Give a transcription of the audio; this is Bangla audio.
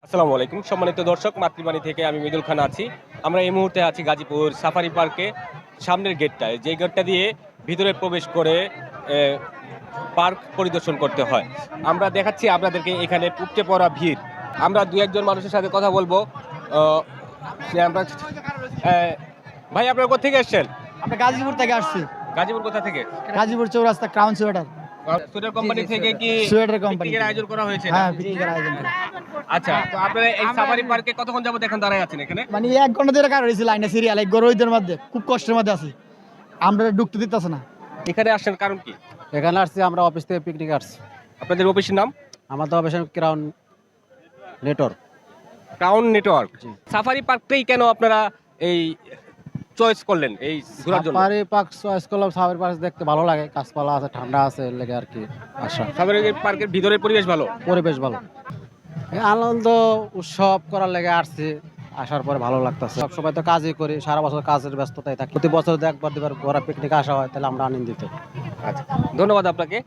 আসসালামু আলাইকুম সম্মানিত দর্শক, মাতৃবাণী থেকে আমি মৃদুল খান আছি। আমরা এই মুহূর্তে আছি গাজীপুর সাফারি পার্কে সামনের গেটটায়, যে গেটটা দিয়ে ভিতরে প্রবেশ করে পার্ক পরিদর্শন করতে হয়। আমরা দেখাচ্ছি আপনাদেরকে এখানে উপচে পড়া ভিড়। আমরা দু একজন মানুষের সাথে কথা বলবো। আহ, আমরা ভাই, আপনারা কোথা থেকে এসছেন? আমরা গাজীপুর থেকে আসছি। গাজীপুর কোথা থেকে? গাজীপুর চৌরাস্তা ক্রাউন সোয়েটার। সুইটার কোম্পানি থেকে কি সোয়েটার কোম্পানি। পিকনিকের আয়োজন করা হয়েছে? হ্যাঁ, পিকনিকের আয়োজন করা। আচ্ছা, তো আপনারা এই সাফারি পার্কে কতক্ষণ যাবত এখন দাঁড়ায় আছেন এখানে? মানে 1 ঘন্টা ধরে কার হয়েছে লাইনে সিরিয়াল, এই গরুদের মধ্যে খুব কষ্টের মধ্যে আছি। আমরা ঢুকতে দিতেছে না। এখানে আসছেন কারণ কি? এখানে আসছি আমরা অফিস থেকে পিকনিক আসছি। আপনাদের অফিসের নাম? আমাদের অফিসের crown network. Crown network. Safari পার্কটাই কেন আপনারা এই চয়েস করলেন এই ঘোরার জন্য? সাফারি পার্ক চয়েস করলাম, সাফারি পার্ক দেখতে ভালো লাগে, গাছপালা আছে, ঠান্ডা আছে, লেগে আর কি আসা। সাফারি পার্কের ভিতরের পরিবেশ ভালো? পরিবেশ ভালো, এই আনন্দ উৎসব করার লেগে আসছি। আসার পরে ভালো লাগতেছে। সবসময় তো কাজই করি, সারা বছর কাজের ব্যস্ততায় থাকি। প্রতি বছর যদি একবার দুবার ঘোরা পিকনিক আসা হয় তাহলে আমরা আনন্দিত। আচ্ছা, ধন্যবাদ আপনাকে।